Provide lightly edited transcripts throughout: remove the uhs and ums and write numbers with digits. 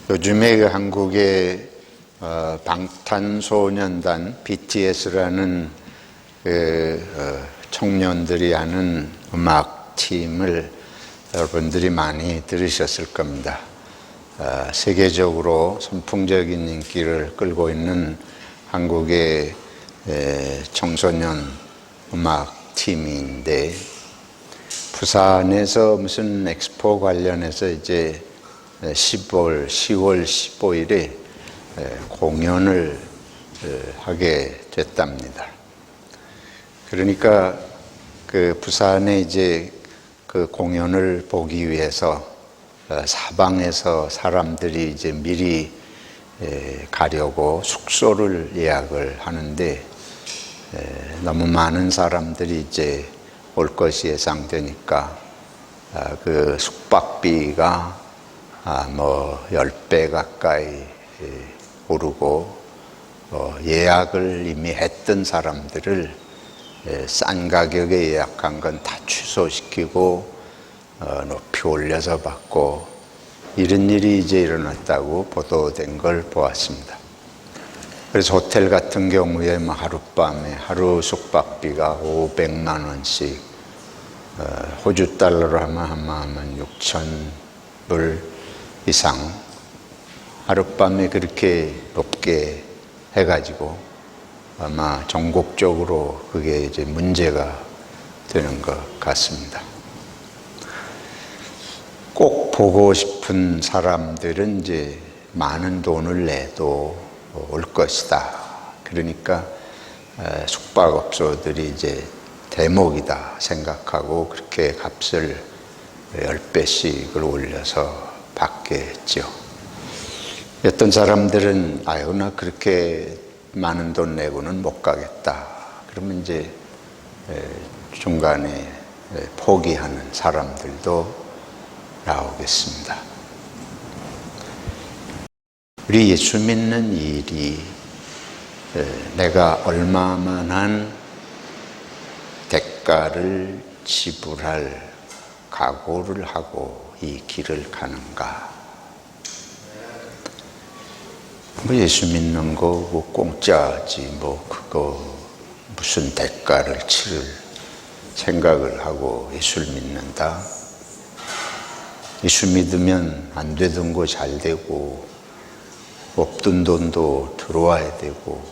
요즘에 한국의 방탄소년단 BTS라는 청년들이 하는 음악팀을 여러분들이 많이 들으셨을 겁니다. 세계적으로 선풍적인 인기를 끌고 있는 한국의 청소년 음악팀인데, 부산에서 무슨 엑스포 관련해서 이제 10월 15일에 공연을 하게 됐답니다. 그러니까 그 부산에 이제 그 공연을 보기 위해서 사방에서 사람들이 이제 미리 가려고 숙소를 예약을 하는데, 너무 많은 사람들이 이제 올 것이 예상되니까 그 숙박비가 10배 가까이 오르고, 예약을 이미 했던 사람들을 싼 가격에 예약한 건 다 취소시키고 높이 올려서 받고, 이런 일이 이제 일어났다고 보도된 걸 보았습니다. 그래서 호텔 같은 경우에 하룻밤에 하루 숙박비가 500만 원씩, 호주 달러로 하면 한 6,000불 이상 하룻밤에 그렇게 높게 해가지고 아마 전국적으로 그게 이제 문제가 되는 것 같습니다. 꼭 보고 싶은 사람들은 이제 많은 돈을 내도 올 것이다. 그러니까 숙박업소들이 이제 대목이다 생각하고 그렇게 값을 10배씩을 올려서 받게 했죠. 어떤 사람들은 나 그렇게 많은 돈 내고는 못 가겠다. 그러면 이제 중간에 포기하는 사람들도 나오겠습니다. 우리 예수 믿는 일이 내가 얼마만한 대가를 지불할 각오를 하고 이 길을 가는가. 예수 믿는 거 공짜지 그거 무슨 대가를 치를 생각을 하고 예수를 믿는다. 예수 믿으면 안 되던 거 잘 되고, 없던 돈도 들어와야 되고,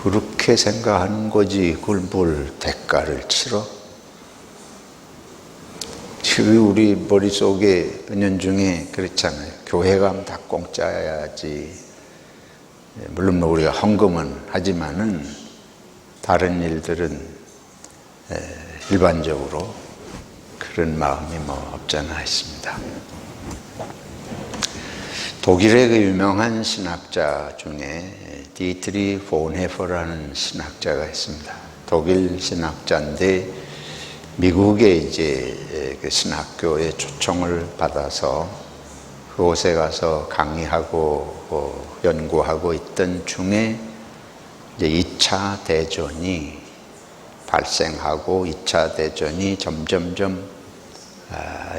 그렇게 생각하는 거지 그걸 뭘 대가를 치러? 지금 우리 머릿속에 은연중에 그렇잖아요. 교회 가면 다 공짜야지. 물론 우리가 헌금은 하지만은 다른 일들은 일반적으로 그런 마음이 없잖아 있습니다. 독일의 그 유명한 신학자 중에 디트리 본헤퍼라는 신학자가 있습니다. 독일 신학자인데 미국에 이제 그 신학교에 초청을 받아서 그곳에 가서 강의하고 연구하고 있던 중에 이제 2차 대전이 발생하고, 2차 대전이 점점점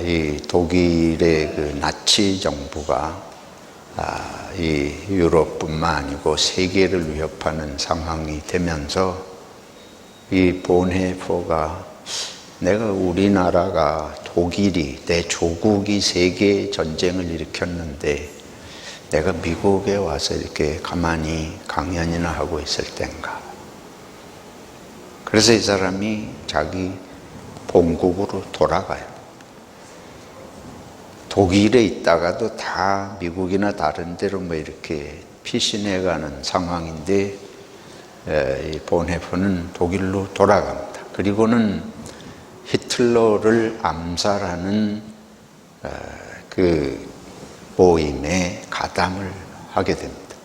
이 독일의 그 나치 정부가 이 유럽뿐만 아니고 세계를 위협하는 상황이 되면서 이 본헤퍼가 내가 우리나라가 독일이 내 조국이 세계 전쟁을 일으켰는데 내가 미국에 와서 이렇게 가만히 강연이나 하고 있을 땐가. 그래서 이 사람이 자기 본국으로 돌아가요. 독일에 있다가도 다 미국이나 다른 데로 이렇게 피신해가는 상황인데, 이 본헤퍼는 독일로 돌아갑니다. 그리고는 히틀러를 암살하는 그 모임에 가담을 하게 됩니다.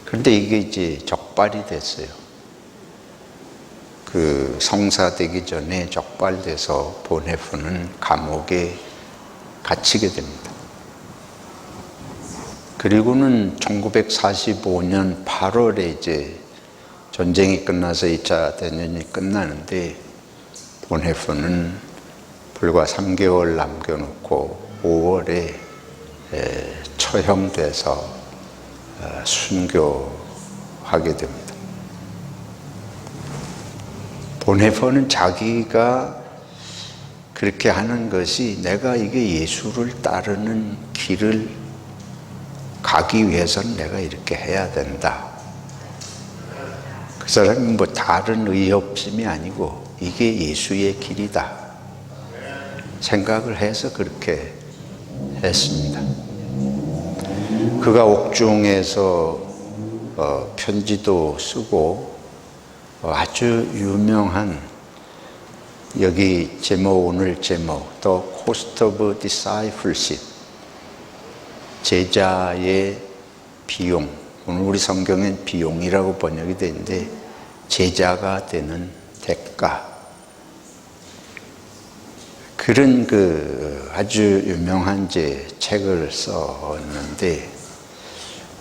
그런데 이게 이제 적발이 됐어요. 그 성사되기 전에 적발돼서 본헤퍼는 감옥에 갇히게 됩니다. 그리고는 1945년 8월에 이제 전쟁이 끝나서 2차 대전이 끝나는데, 본헤퍼는 불과 3개월 남겨놓고 5월에 처형돼서 순교하게 됩니다. 보네포는 자기가 그렇게 하는 것이 내가 이게 예수를 따르는 길을 가기 위해서는 내가 이렇게 해야 된다. 그 사람이 뭐 다른 의협심이 아니고 이게 예수의 길이다 생각을 해서 그렇게 했습니다. 그가 옥중에서 편지도 쓰고 아주 유명한 여기 제목, 오늘 제목 The Cost of Discipleship, 제자의 비용, 오늘 우리 성경엔 비용이라고 번역이 되는데 제자가 되는 대가, 그런 아주 유명한 책을 썼는데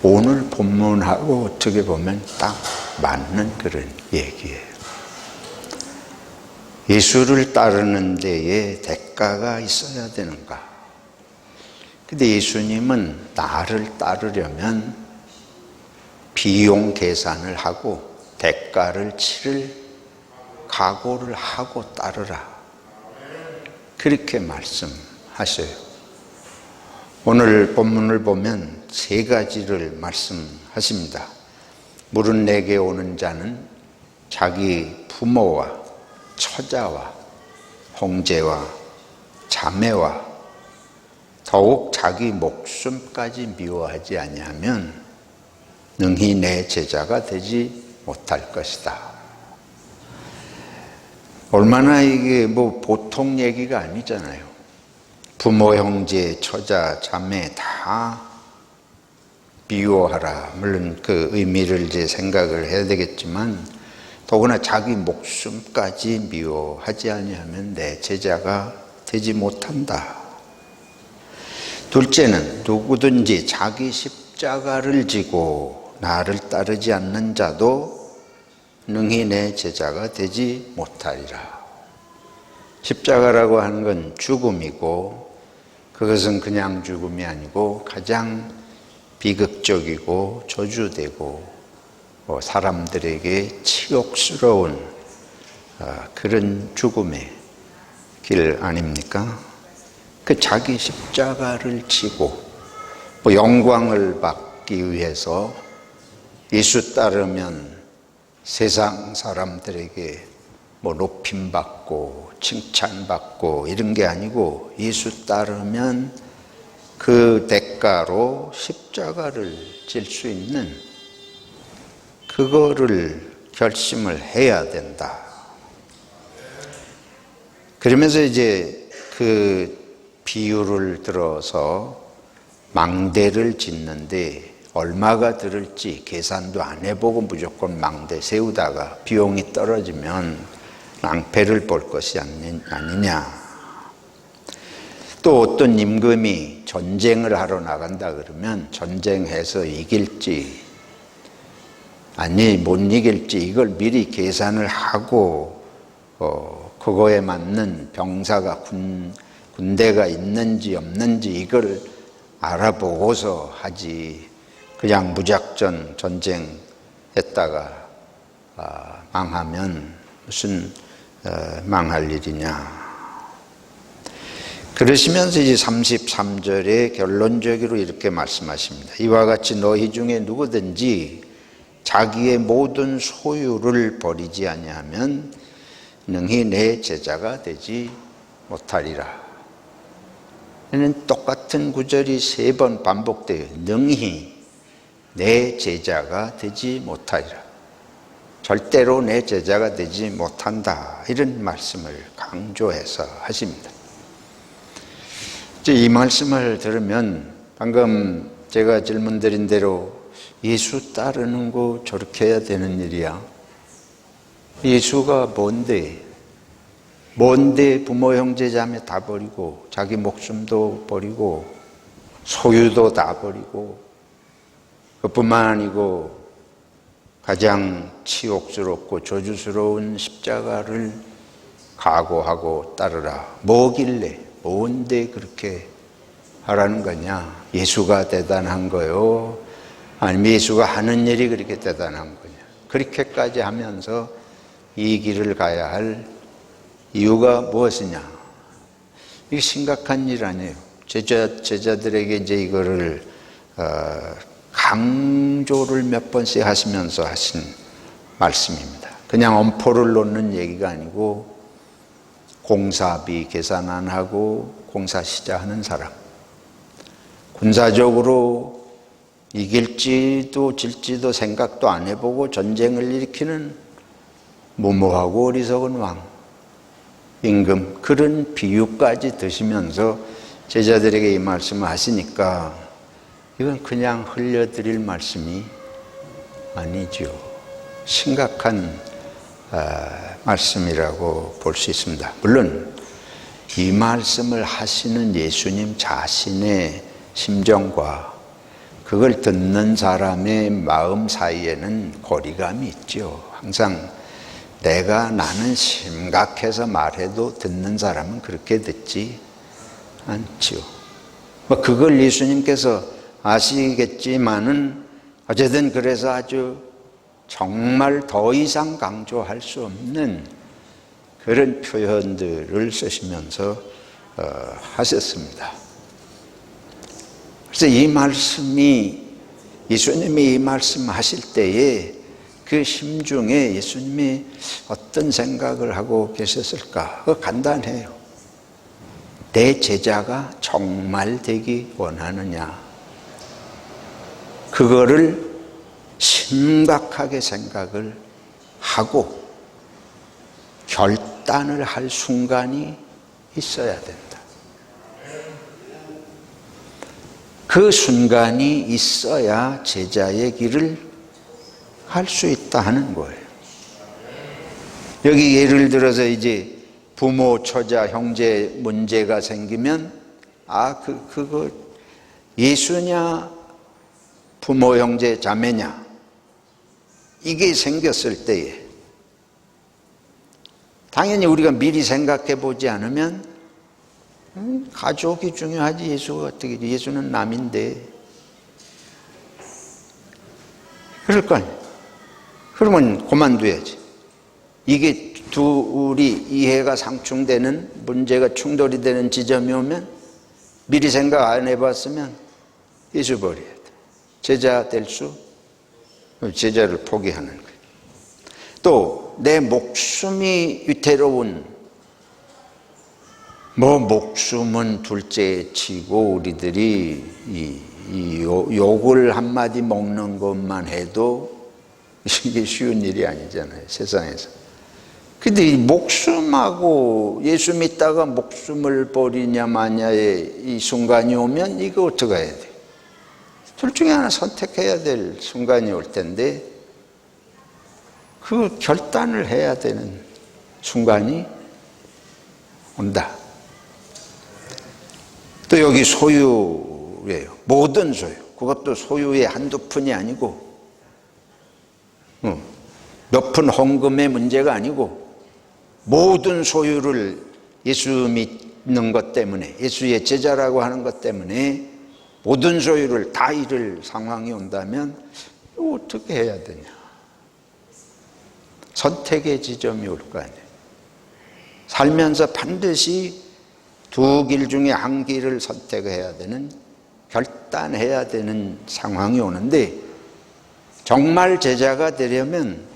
오늘 본문하고 어떻게 보면 딱 맞는 그런 얘기예요. 예수를 따르는 데에 대가가 있어야 되는가? 근데 예수님은 나를 따르려면 비용 계산을 하고 대가를 치를 각오를 하고 따르라. 그렇게 말씀하셔요. 오늘 본문을 보면 세 가지를 말씀하십니다. 물은 내게 오는 자는 자기 부모와 처자와 형제와 자매와 더욱 자기 목숨까지 미워하지 아니하면 능히 내 제자가 되지 못할 것이다. 얼마나 이게 뭐 보통 얘기가 아니잖아요. 부모, 형제, 처자, 자매 다 미워하라. 물론 그 의미를 이제 생각을 해야 되겠지만 더구나 자기 목숨까지 미워하지 아니하면 내 제자가 되지 못한다. 둘째는 누구든지 자기 십자가를 지고 나를 따르지 않는 자도 능히 내 제자가 되지 못하리라. 십자가라고 하는 건 죽음이고 그것은 그냥 죽음이 아니고 가장 비극적이고 저주되고 사람들에게 치욕스러운 그런 죽음의 길 아닙니까? 그 자기 십자가를 지고 영광을 받기 위해서 예수 따르면 세상 사람들에게 높임받고 칭찬받고 이런 게 아니고 예수 따르면 그 대가로 십자가를 질 수 있는 그거를 결심을 해야 된다. 그러면서 이제 그 비유를 들어서 망대를 짓는데 얼마가 들을지 계산도 안 해보고 무조건 망대 세우다가 비용이 떨어지면 낭패를 볼 것이 아니냐. 또 어떤 임금이 전쟁을 하러 나간다 그러면 전쟁해서 이길지 아니 못 이길지 이걸 미리 계산을 하고 그거에 맞는 병사가 군대가 있는지 없는지 이걸 알아보고서 하지. 그냥 무작정 전쟁했다가 망하면 무슨 망할 일이냐. 그러시면서 이제 33절에 결론적으로 이렇게 말씀하십니다. 이와 같이 너희 중에 누구든지 자기의 모든 소유를 버리지 아니하면 능히 내 제자가 되지 못하리라. 이는 똑같은 구절이 3번 반복돼요. 능히 내 제자가 되지 못하리라. 절대로 내 제자가 되지 못한다. 이런 말씀을 강조해서 하십니다. 이 말씀을 들으면 방금 제가 질문 드린 대로 예수 따르는 거 저렇게 해야 되는 일이야. 예수가 뭔데 부모 형제 자매 다 버리고 자기 목숨도 버리고 소유도 다 버리고 그뿐만 아니고 가장 치욕스럽고 저주스러운 십자가를 각오하고 따르라. 뭐길래 뭔데 그렇게 하라는 거냐? 예수가 대단한 거요? 아니면 예수가 하는 일이 그렇게 대단한 거냐? 그렇게까지 하면서 이 길을 가야 할 이유가 무엇이냐? 이게 심각한 일 아니에요. 제자들에게 이제 이거를 강조를 몇 번씩 하시면서 하신 말씀입니다. 그냥 엄포를 놓는 얘기가 아니고 공사비 계산 안 하고 공사 시작하는 사람, 군사적으로 이길지도 질지도 생각도 안 해보고 전쟁을 일으키는 무모하고 어리석은 왕, 임금, 그런 비유까지 드시면서 제자들에게 이 말씀을 하시니까 이건 그냥 흘려드릴 말씀이 아니죠. 심각한 말씀이라고 볼 수 있습니다. 물론 이 말씀을 하시는 예수님 자신의 심정과 그걸 듣는 사람의 마음 사이에는 거리감이 있죠. 항상 나는 심각해서 말해도 듣는 사람은 그렇게 듣지 않죠. 그걸 예수님께서 아시겠지만은 어쨌든 그래서 아주 정말 더 이상 강조할 수 없는 그런 표현들을 쓰시면서 하셨습니다. 그래서 이 말씀이, 예수님이 이 말씀 하실 때에 그 심중에 예수님이 어떤 생각을 하고 계셨을까? 그거 간단해요. 내 제자가 정말 되기 원하느냐? 그거를 심각하게 생각을 하고 결단을 할 순간이 있어야 된다. 그 순간이 있어야 제자의 길을 할 수 있다 하는 거예요. 여기 예를 들어서 이제 부모, 처자, 형제 문제가 생기면 그거 예수냐 부모, 형제, 자매냐 이게 생겼을 때에 당연히 우리가 미리 생각해 보지 않으면 가족이 중요하지 예수가 어떻게, 예수는 남인데 그럴 거 아니에요. 그러면 그만둬야지. 이게 둘이 이해가 상충되는, 문제가 충돌이 되는 지점이 오면 미리 생각 안 해봤으면 잊어버려야 돼. 제자 제자를 포기하는 거예요. 또 내 목숨이 위태로운, 목숨은 둘째 치고 우리들이 이 욕을 한마디 먹는 것만 해도 이게 쉬운 일이 아니잖아요, 세상에서. 근데 이 목숨하고 예수 믿다가 목숨을 버리냐 마냐의 이 순간이 오면 이거 어떻게 해야 돼? 둘 중에 하나 선택해야 될 순간이 올 텐데 그 결단을 해야 되는 순간이 온다. 또 여기 소유예요. 모든 소유. 그것도 소유의 한두 푼이 아니고 몇 푼 헌금의 문제가 아니고 모든 소유를 예수 믿는 것 때문에, 예수의 제자라고 하는 것 때문에 모든 소유를 다 잃을 상황이 온다면 어떻게 해야 되냐? 선택의 지점이 올 거 아니에요. 살면서 반드시 두 길 중에 한 길을 선택해야 되는, 결단해야 되는 상황이 오는데 정말 제자가 되려면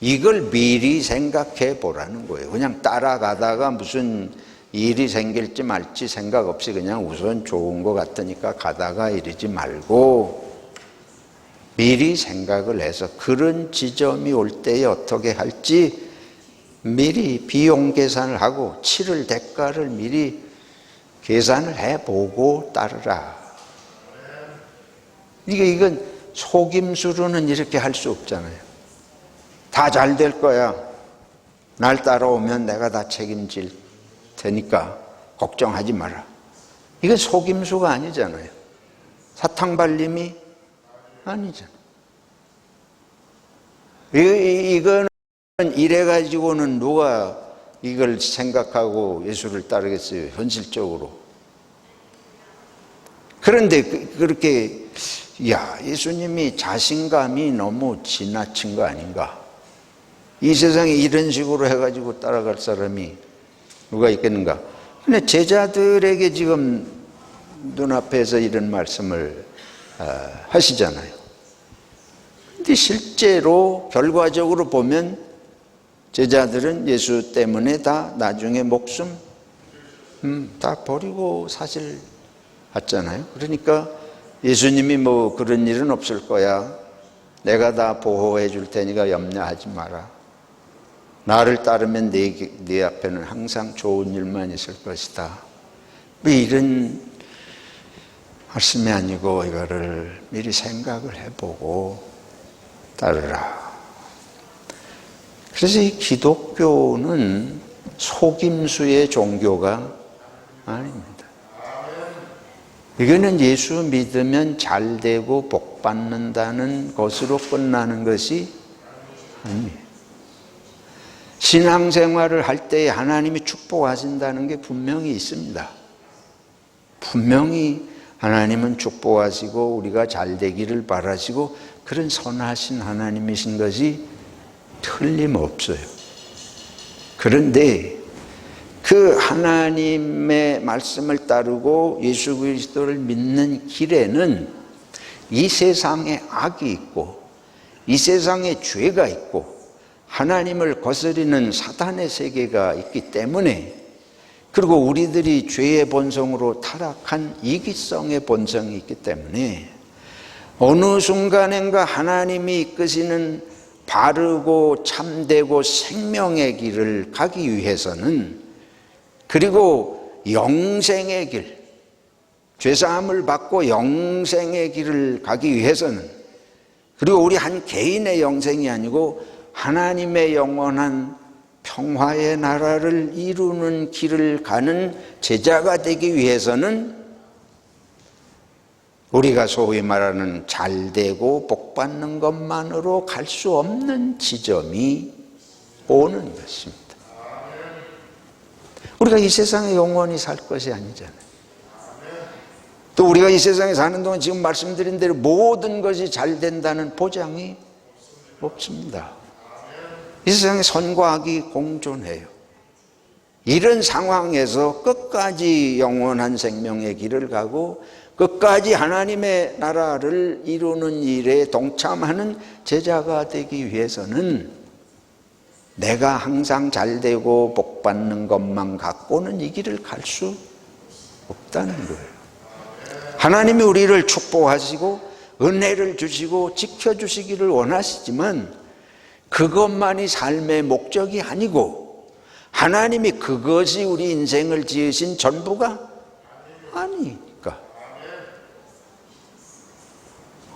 이걸 미리 생각해 보라는 거예요. 그냥 따라가다가 무슨 일이 생길지 말지 생각 없이 그냥 우선 좋은 것 같으니까 가다가 이러지 말고 미리 생각을 해서 그런 지점이 올 때에 어떻게 할지 미리 비용 계산을 하고 치를 대가를 미리 계산을 해보고 따르라. 이건 속임수로는 이렇게 할 수 없잖아요. 다 잘 될 거야. 날 따라오면 내가 다 책임질 테니까 걱정하지 마라. 이건 속임수가 아니잖아요. 사탕발림이 아니잖아요. 이거는 이래가지고는 누가 이걸 생각하고 예수를 따르겠어요, 현실적으로. 그런데 그렇게 예수님이 자신감이 너무 지나친 거 아닌가? 이 세상에 이런 식으로 해가지고 따라갈 사람이 누가 있겠는가? 근데 제자들에게 지금 눈앞에서 이런 말씀을 하시잖아요. 근데 실제로 결과적으로 보면 제자들은 예수 때문에 다 나중에 목숨 다 버리고 사실 했잖아요. 그러니까 예수님이 뭐 그런 일은 없을 거야. 내가 다 보호해 줄 테니까 염려하지 마라. 나를 따르면 네 앞에는 항상 좋은 일만 있을 것이다. 왜 이런 말씀이 아니고 이거를 미리 생각을 해보고 따르라. 그래서 이 기독교는 속임수의 종교가 아닙니다. 이거는 예수 믿으면 잘 되고 복 받는다는 것으로 끝나는 것이 아닙니다. 신앙생활을 할 때에 하나님이 축복하신다는 게 분명히 있습니다. 분명히 하나님은 축복하시고 우리가 잘 되기를 바라시고 그런 선하신 하나님이신 것이 틀림없어요. 그런데 그 하나님의 말씀을 따르고 예수 그리스도를 믿는 길에는 이 세상에 악이 있고 이 세상에 죄가 있고 하나님을 거스리는 사단의 세계가 있기 때문에, 그리고 우리들이 죄의 본성으로 타락한 이기성의 본성이 있기 때문에 어느 순간인가 하나님이 이끄시는 바르고 참되고 생명의 길을 가기 위해서는, 그리고 영생의 길, 죄사함을 받고 영생의 길을 가기 위해서는, 그리고 우리 한 개인의 영생이 아니고 하나님의 영원한 평화의 나라를 이루는 길을 가는 제자가 되기 위해서는 우리가 소위 말하는 잘되고 복받는 것만으로 갈 수 없는 지점이 오는 것입니다. 우리가 이 세상에 영원히 살 것이 아니잖아요. 또 우리가 이 세상에 사는 동안 지금 말씀드린 대로 모든 것이 잘 된다는 보장이 없습니다. 이 세상에 선과 악이 공존해요. 이런 상황에서 끝까지 영원한 생명의 길을 가고 끝까지 하나님의 나라를 이루는 일에 동참하는 제자가 되기 위해서는 내가 항상 잘되고 복받는 것만 갖고는 이 길을 갈 수 없다는 거예요. 하나님이 우리를 축복하시고 은혜를 주시고 지켜주시기를 원하시지만 그것만이 삶의 목적이 아니고 하나님이 그것이 우리 인생을 지으신 전부가 아니니까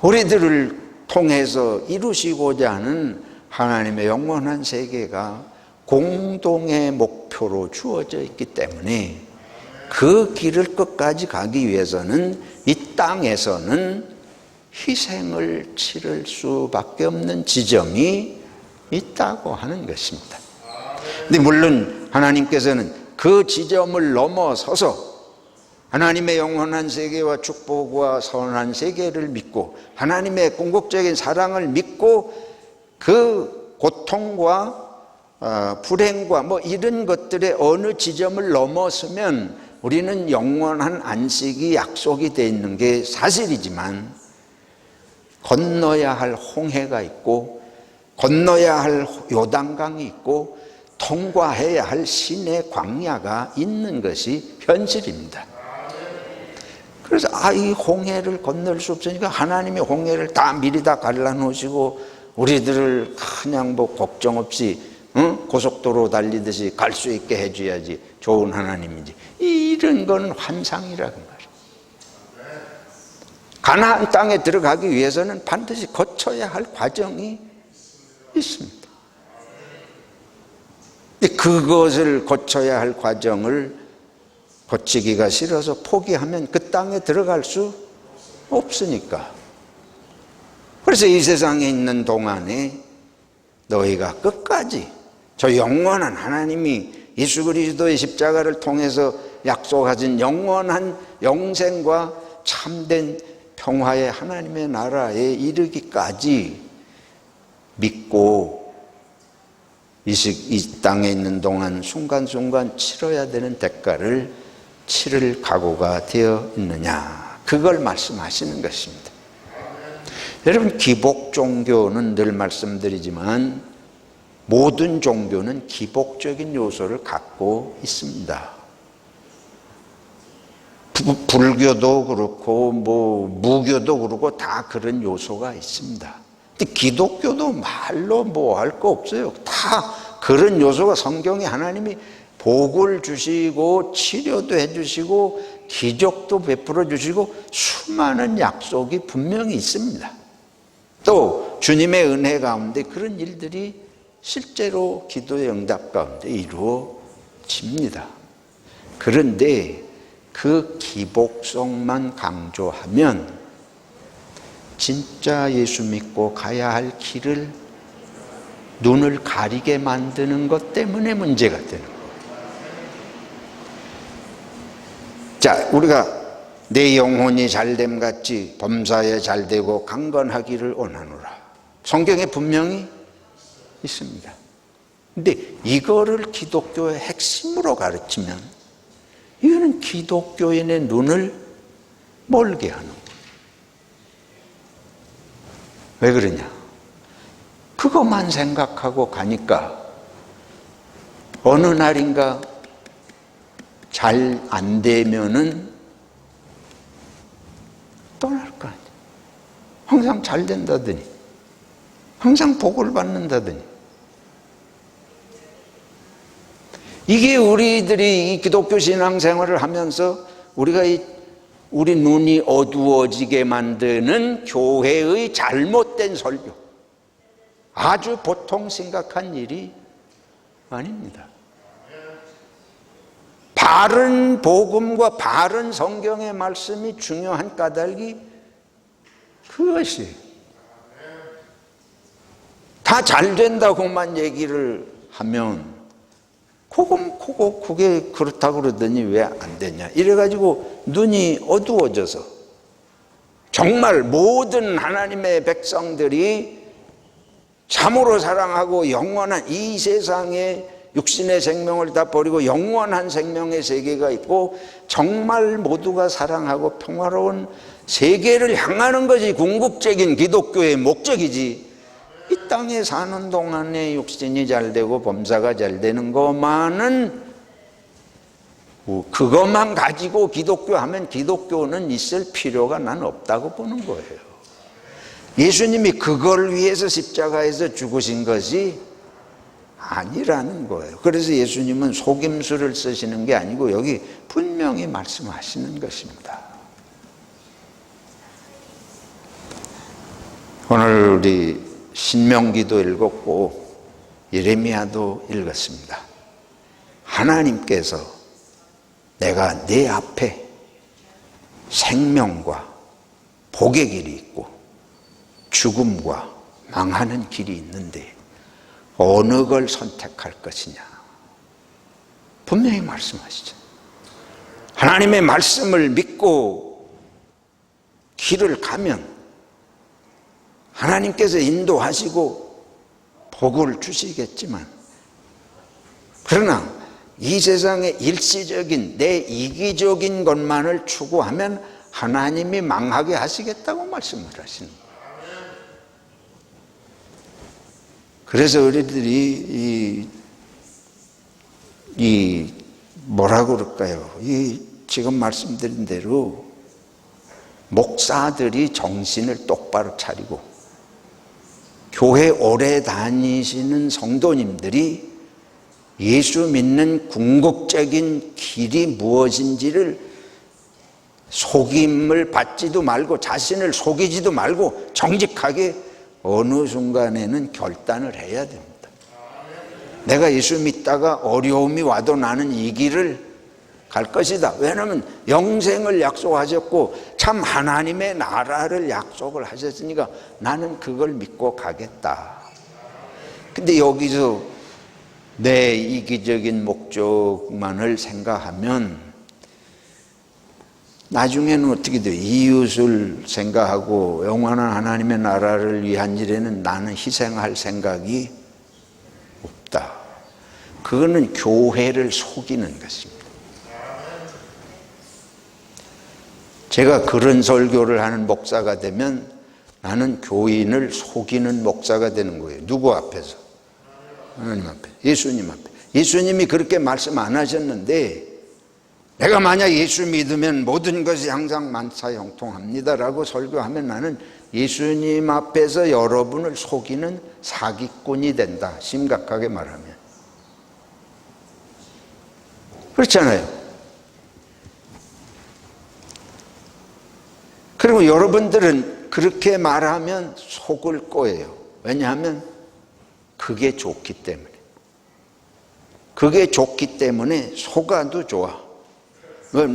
우리들을 통해서 이루시고자 하는 하나님의 영원한 세계가 공동의 목표로 주어져 있기 때문에 그 길을 끝까지 가기 위해서는 이 땅에서는 희생을 치를 수밖에 없는 지점이 있다고 하는 것입니다. 근데 물론 하나님께서는 그 지점을 넘어서서 하나님의 영원한 세계와 축복과 선한 세계를 믿고 하나님의 궁극적인 사랑을 믿고 그 고통과 불행과 뭐 이런 것들의 어느 지점을 넘어서면 우리는 영원한 안식이 약속이 되어 있는 게 사실이지만 건너야 할 홍해가 있고 건너야 할 요단강이 있고 통과해야 할 신의 광야가 있는 것이 현실입니다. 그래서 이 홍해를 건널 수 없으니까 하나님이 홍해를 다 미리 다 갈라놓으시고 우리들을 그냥 뭐 걱정 없이 고속도로 달리듯이 갈 수 있게 해줘야지 좋은 하나님이지, 이런 건 환상이라는 말이에요. 가나안 땅에 들어가기 위해서는 반드시 거쳐야 할 과정이 있습니다. 그것을 거쳐야 할 과정을 거치기가 싫어서 포기하면 그 땅에 들어갈 수 없으니까. 그래서 이 세상에 있는 동안에 너희가 끝까지 저 영원한 하나님이 예수 그리스도의 십자가를 통해서 약속하신 영원한 영생과 참된 평화의 하나님의 나라에 이르기까지 믿고 이 땅에 있는 동안 순간순간 치러야 되는 대가를 치를 각오가 되어 있느냐, 그걸 말씀하시는 것입니다. 여러분, 기복 종교는 늘 말씀드리지만 모든 종교는 기복적인 요소를 갖고 있습니다. 불교도 그렇고 무교도 그렇고 다 그런 요소가 있습니다. 근데 기독교도 말로 뭐 할 거 없어요. 다 그런 요소가, 성경에 하나님이 복을 주시고 치료도 해주시고 기적도 베풀어 주시고 수많은 약속이 분명히 있습니다. 또 주님의 은혜 가운데 그런 일들이 실제로 기도의 응답 가운데 이루어집니다. 그런데 그 기복성만 강조하면 진짜 예수 믿고 가야 할 길을 눈을 가리게 만드는 것 때문에 문제가 되는 거예요. 자, 우리가 내 영혼이 잘됨 같이 범사에 잘되고 강건하기를 원하노라, 성경에 분명히 있습니다. 근데 이거를 기독교의 핵심으로 가르치면 이거는 기독교인의 눈을 멀게 하는 거예요. 왜 그러냐? 그것만 생각하고 가니까 어느 날인가 잘 안 되면은 떠날 거 아니에요. 항상 잘 된다더니, 항상 복을 받는다더니. 이게 우리들이 이 기독교 신앙생활을 하면서 우리 눈이 어두워지게 만드는 교회의 잘못된 설교, 아주 보통 심각한 일이 아닙니다. 바른 복음과 바른 성경의 말씀이 중요한 까닭이 그것이, 다 잘 된다고만 얘기를 하면 그게 그렇다고 그러더니 왜 안 되냐, 이래가지고 눈이 어두워져서 정말 모든 하나님의 백성들이 참으로 사랑하고 영원한 이 세상에 육신의 생명을 다 버리고 영원한 생명의 세계가 있고 정말 모두가 사랑하고 평화로운 세계를 향하는 것이 궁극적인 기독교의 목적이지, 이 땅에 사는 동안에 육신이 잘 되고 범사가 잘 되는 것만은, 그것만 가지고 기독교 하면 기독교는 있을 필요가 난 없다고 보는 거예요. 예수님이 그걸 위해서 십자가에서 죽으신 것이 아니라는 거예요. 그래서 예수님은 속임수를 쓰시는 게 아니고 여기 분명히 말씀하시는 것입니다. 오늘 우리 신명기도 읽었고 예레미야도 읽었습니다. 하나님께서 내가 내 앞에 생명과 복의 길이 있고 죽음과 망하는 길이 있는데 어느 걸 선택할 것이냐, 분명히 말씀하시죠. 하나님의 말씀을 믿고 길을 가면 하나님께서 인도하시고 복을 주시겠지만, 그러나 이 세상의 일시적인 내 이기적인 것만을 추구하면 하나님이 망하게 하시겠다고 말씀을 하시는 거예요. 그래서 우리들이 뭐라고 그럴까요? 지금 말씀드린 대로 목사들이 정신을 똑바로 차리고 교회 오래 다니시는 성도님들이 예수 믿는 궁극적인 길이 무엇인지를 속임을 받지도 말고 자신을 속이지도 말고 정직하게 어느 순간에는 결단을 해야 됩니다. 내가 예수 믿다가 어려움이 와도 나는 이 길을 갈 것이다. 왜냐하면 영생을 약속하셨고 참 하나님의 나라를 약속을 하셨으니까 나는 그걸 믿고 가겠다. 근데 여기서 내 이기적인 목적만을 생각하면 나중에는 어떻게 돼요? 이웃을 생각하고 영원한 하나님의 나라를 위한 일에는 나는 희생할 생각이 없다. 그거는 교회를 속이는 것입니다. 제가 그런 설교를 하는 목사가 되면 나는 교인을 속이는 목사가 되는 거예요. 누구 앞에서? 하나님 앞에, 예수님 앞에. 예수님이 그렇게 말씀 안 하셨는데 내가 만약 예수 믿으면 모든 것이 항상 만사형통합니다라고 설교하면 나는 예수님 앞에서 여러분을 속이는 사기꾼이 된다. 심각하게 말하면. 그렇잖아요. 그리고 여러분들은 그렇게 말하면 속을 거예요. 왜냐하면 그게 좋기 때문에. 그게 좋기 때문에 속아도 좋아.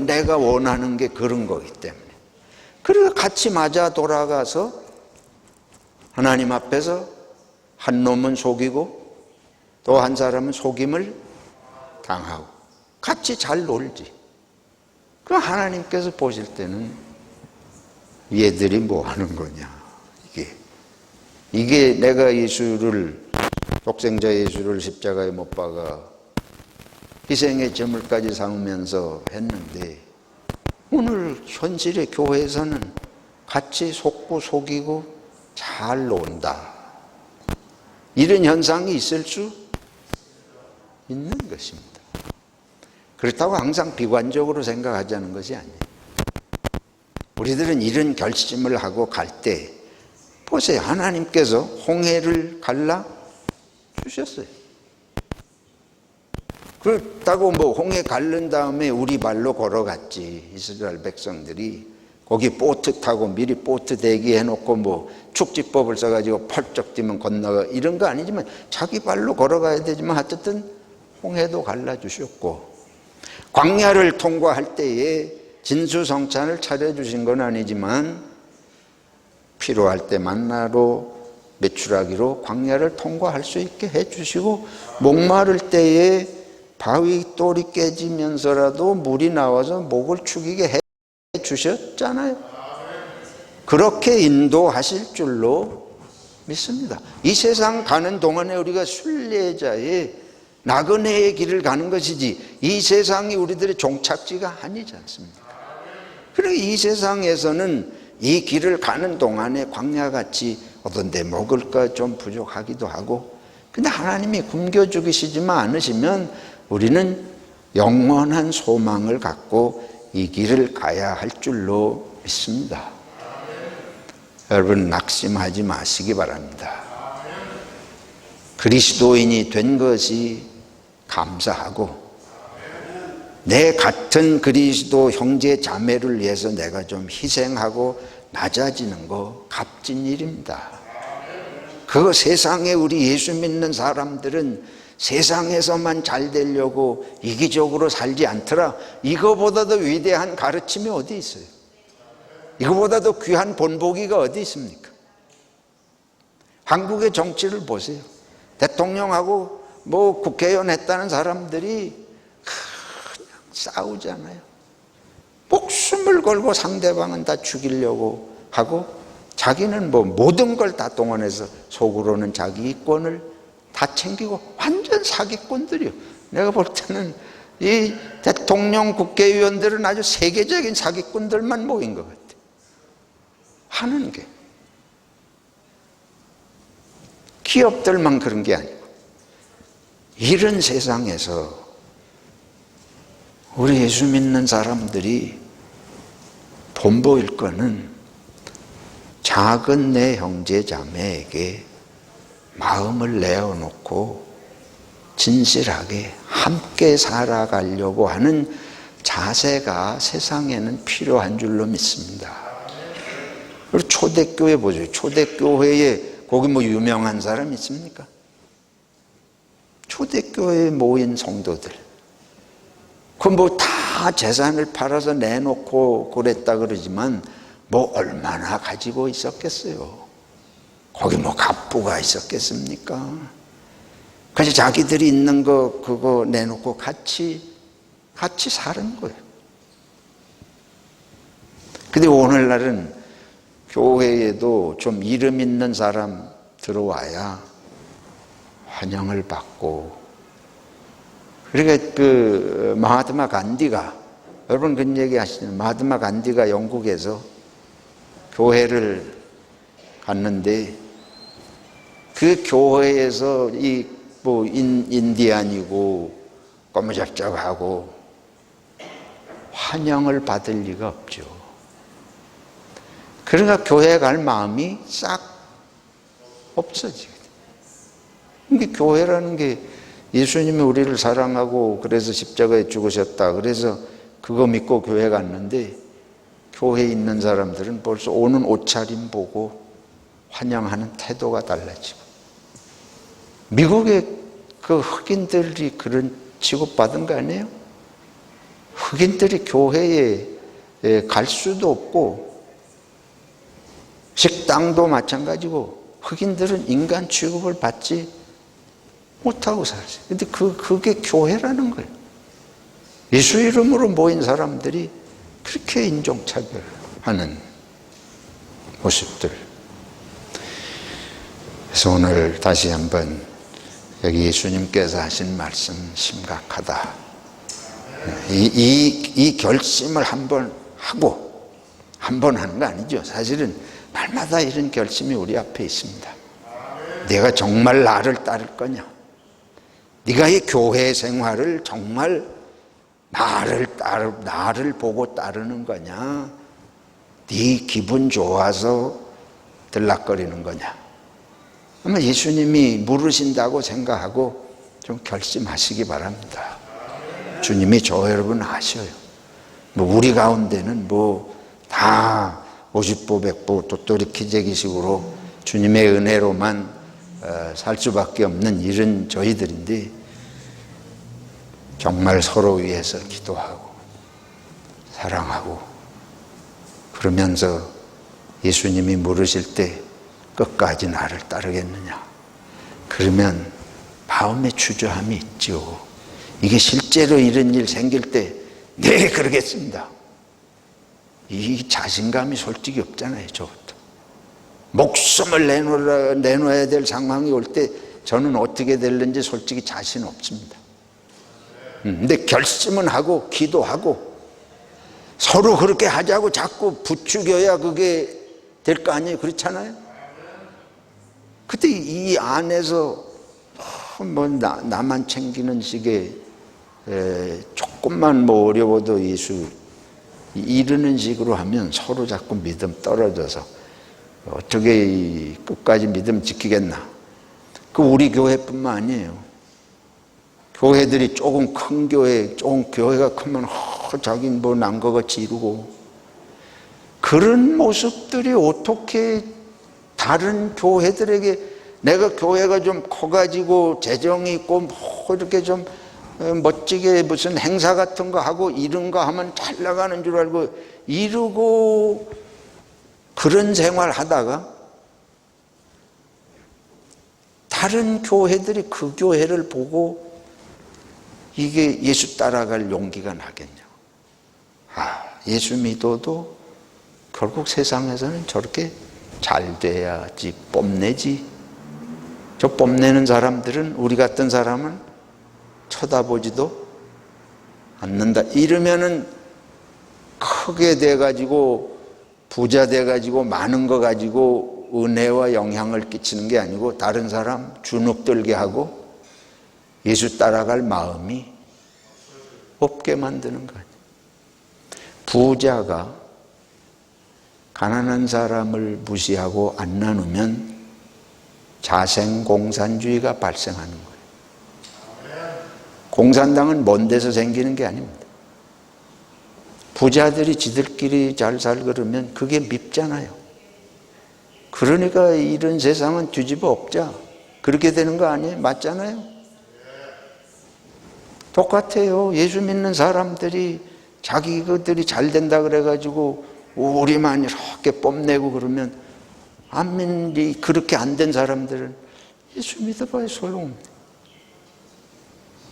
내가 원하는 게 그런 거기 때문에. 그리고 같이 맞아 돌아가서 하나님 앞에서 한 놈은 속이고 또 한 사람은 속임을 당하고 같이 잘 놀지. 그럼 하나님께서 보실 때는 얘들이 뭐 하는 거냐. 이게 내가 예수를, 독생자 예수를 십자가에 못 박아 희생의 제물까지 삼으면서 했는데 오늘 현실의 교회에서는 같이 속고 속이고 잘 논다. 이런 현상이 있을 수 있는 것입니다. 그렇다고 항상 비관적으로 생각하자는 것이 아니에요. 우리들은 이런 결심을 하고 갈 때 보세요. 하나님께서 홍해를 갈라 주셨어요. 그렇다고 뭐 홍해 갈른 다음에 우리 발로 걸어갔지. 이스라엘 백성들이 거기 보트 타고 미리 보트 대기해놓고 뭐 축지법을 써가지고 펄쩍 뛰면 건너가 이런 거 아니지만 자기 발로 걸어가야 되지만 어쨌든 홍해도 갈라주셨고 광야를 통과할 때에 진수성찬을 차려주신 건 아니지만 필요할 때 만나로 메추라기로 광야를 통과할 수 있게 해주시고 목마를 때에 바위 똘이 깨지면서라도 물이 나와서 목을 축이게 해주셨잖아요. 그렇게 인도하실 줄로 믿습니다. 이 세상 가는 동안에 우리가 순례자의 나그네의 길을 가는 것이지 이 세상이 우리들의 종착지가 아니지 않습니까? 그리고 이 세상에서는 이 길을 가는 동안에 광야같이 어떤 데 먹을까 좀 부족하기도 하고 근데 하나님이 굶겨 죽이시지만 않으시면 우리는 영원한 소망을 갖고 이 길을 가야 할 줄로 믿습니다. 여러분 낙심하지 마시기 바랍니다. 그리스도인이 된 것이 감사하고 내 같은 그리스도 형제 자매를 위해서 내가 좀 희생하고 낮아지는 거 값진 일입니다. 그 세상에 우리 예수 믿는 사람들은 세상에서만 잘 되려고 이기적으로 살지 않더라. 이거보다도 위대한 가르침이 어디 있어요? 이거보다도 귀한 본보기가 어디 있습니까? 한국의 정치를 보세요. 대통령하고 뭐 국회의원 했다는 사람들이 그냥 싸우잖아요. 목숨을 걸고 상대방은 다 죽이려고 하고 자기는 뭐 모든 걸 다 동원해서 속으로는 자기 이권을 다 챙기고 완전 사기꾼들이요. 내가 볼 때는 이 대통령 국회의원들은 아주 세계적인 사기꾼들만 모인 것 같아요. 하는 게 기업들만 그런 게 아니고 이런 세상에서 우리 예수 믿는 사람들이 본보일 거는 작은 내 형제 자매에게 마음을 내어놓고 진실하게 함께 살아가려고 하는 자세가 세상에는 필요한 줄로 믿습니다. 그리고 초대교회 보죠. 초대교회에 거기 뭐 유명한 사람 있습니까? 초대교회에 모인 성도들. 그 뭐 다 재산을 팔아서 내놓고 그랬다 그러지만 뭐 얼마나 가지고 있었겠어요. 거기 뭐 갑부가 있었겠습니까? 그래서 자기들이 있는 거 그거 내놓고 같이 사는 거예요. 근데 오늘날은 교회에도 좀 이름 있는 사람 들어와야 환영을 받고, 그러니까 그 마하트마 간디가, 여러분 그런 얘기 하시잖아요. 마하트마 간디가 영국에서 교회를 갔는데 그 교회에서 인디안이고 꼬무잡잡하고 환영을 받을 리가 없죠. 그러니까 교회 갈 마음이 싹 없어지거든요. 그러니까 교회라는 게 예수님이 우리를 사랑하고 그래서 십자가에 죽으셨다, 그래서 그거 믿고 교회 갔는데 교회에 있는 사람들은 벌써 오는 옷차림 보고 환영하는 태도가 달라지고, 미국의 그 흑인들이 그런 취급받은 거 아니에요? 흑인들이 교회에 갈 수도 없고 식당도 마찬가지고 흑인들은 인간 취급을 받지 못하고 살았어요. 근데 그게 교회라는 거예요. 예수 이름으로 모인 사람들이 그렇게 인종차별하는 모습들. 그래서 오늘 다시 한번 여기 예수님께서 하신 말씀 심각하다. 이 결심을 한번 하고, 한번 하는 거 아니죠. 사실은 날마다 이런 결심이 우리 앞에 있습니다. 내가 정말 나를 따를 거냐? 네가 이 교회 생활을 정말 나를 보고 따르는 거냐? 네 기분 좋아서 들락거리는 거냐? 아마 예수님이 물으신다고 생각하고 좀 결심하시기 바랍니다. 주님이 저 여러분 아셔요. 우리 가운데는 다 50보 100보 도토리 키재기식으로 주님의 은혜로만 살 수밖에 없는 이런 저희들인데, 정말 서로 위해서 기도하고 사랑하고 그러면서 예수님이 물으실 때 끝까지 나를 따르겠느냐? 그러면 마음에 주저함이 있죠. 이게 실제로 이런 일 생길 때 네, 그러겠습니다. 이 자신감이 솔직히 없잖아요. 저부터 목숨을 내놓아야 될 상황이 올 때 저는 어떻게 될는지 솔직히 자신 없습니다. 근데 결심은 하고 기도하고 서로 그렇게 하자고 자꾸 부추겨야 그게 될 거 아니에요. 그렇잖아요. 그때 이 안에서 나만 챙기는 식의 조금만 어려워도 예수 이르는 식으로 하면 서로 자꾸 믿음 떨어져서 어떻게 끝까지 믿음 지키겠나. 그 우리 교회뿐만 아니에요. 교회들이 조금 큰 교회, 조금 교회가 크면 자기 난 거 같이 이루고, 그런 모습들이 어떻게 다른 교회들에게, 내가 교회가 좀 커가지고 재정이 있고 이렇게 좀 멋지게 무슨 행사 같은 거 하고 이런 거 하면 잘 나가는 줄 알고 이루고 그런 생활 하다가 다른 교회들이 그 교회를 보고 이게 예수 따라갈 용기가 나겠냐고. 예수 믿어도 결국 세상에서는 저렇게 잘 돼야지 뽐내지. 저 뽐내는 사람들은 우리 같은 사람은 쳐다보지도 않는다. 이러면은 크게 돼가지고 부자 돼가지고 많은 거 가지고 은혜와 영향을 끼치는 게 아니고 다른 사람 주눅들게 하고 예수 따라갈 마음이 없게 만드는 거예요. 부자가 가난한 사람을 무시하고 안 나누면 자생공산주의가 발생하는 거예요. 공산당은 먼 데서 생기는 게 아닙니다. 부자들이 지들끼리 잘 살고 그러면 그게 밉잖아요. 그러니까 이런 세상은 뒤집어 엎자. 그렇게 되는 거 아니에요? 맞잖아요? 똑같아요. 예수 믿는 사람들이 자기들이 잘 된다 그래가지고 우리만 이렇게 뽐내고 그러면 안 믿는, 그렇게 안 된 사람들은 예수 믿어봐야 소용없네.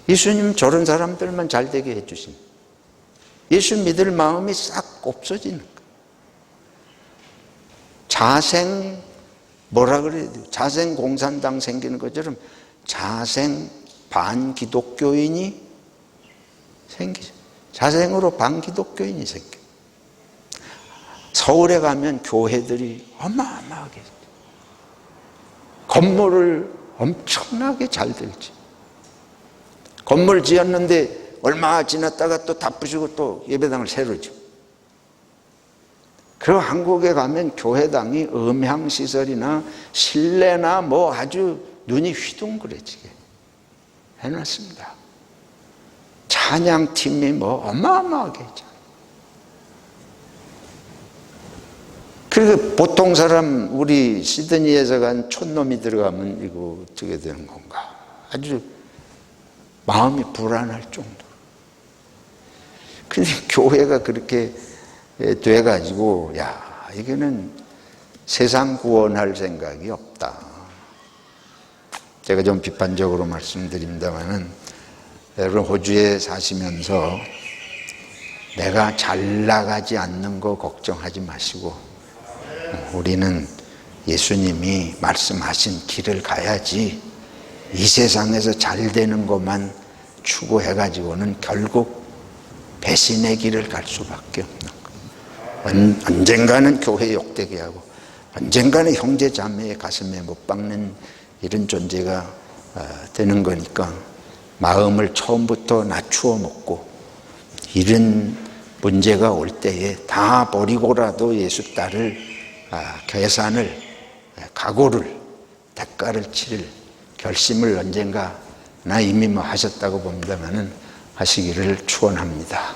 예수님 저런 사람들만 잘 되게 해주신, 예수 믿을 마음이 싹 없어지는 거예요. 뭐라 그래야 돼요? 자생 공산당 생기는 것처럼 자생 반기독교인이 생기죠. 자생으로 반기독교인이 생겨. 서울에 가면 교회들이 어마어마하게 건물을 엄청나게 잘 들지. 건물 지었는데 얼마 지났다가 또 다 부수고 또 예배당을 새로 지어. 그리고 한국에 가면 교회당이 음향시설이나 실내나 뭐 아주 눈이 휘둥그레지게 해놨습니다. 찬양팀이 뭐 어마어마하게 있죠. 그리고 보통 사람, 우리 시드니에서 간 촌놈이 들어가면 이거 어떻게 되는 건가? 아주 마음이 불안할 정도로. 근데 교회가 그렇게 돼가지고, 야, 이거는 세상 구원할 생각이 없다. 제가 좀 비판적으로 말씀드립니다만은, 여러분 호주에 사시면서 내가 잘 나가지 않는 거 걱정하지 마시고, 우리는 예수님이 말씀하신 길을 가야지 이 세상에서 잘 되는 것만 추구해가지고는 결국 배신의 길을 갈 수밖에 없는 거예요. 언젠가는 교회 욕되게 하고 언젠가는 형제 자매의 가슴에 못 박는 이런 존재가 되는 거니까 마음을 처음부터 낮추어 먹고 이런 문제가 올 때에 다 버리고라도 예수 따를 계산을, 각오를, 대가를 치를 결심을 언젠가 나 이미 뭐 하셨다고 봅니다만은 하시기를 축원합니다.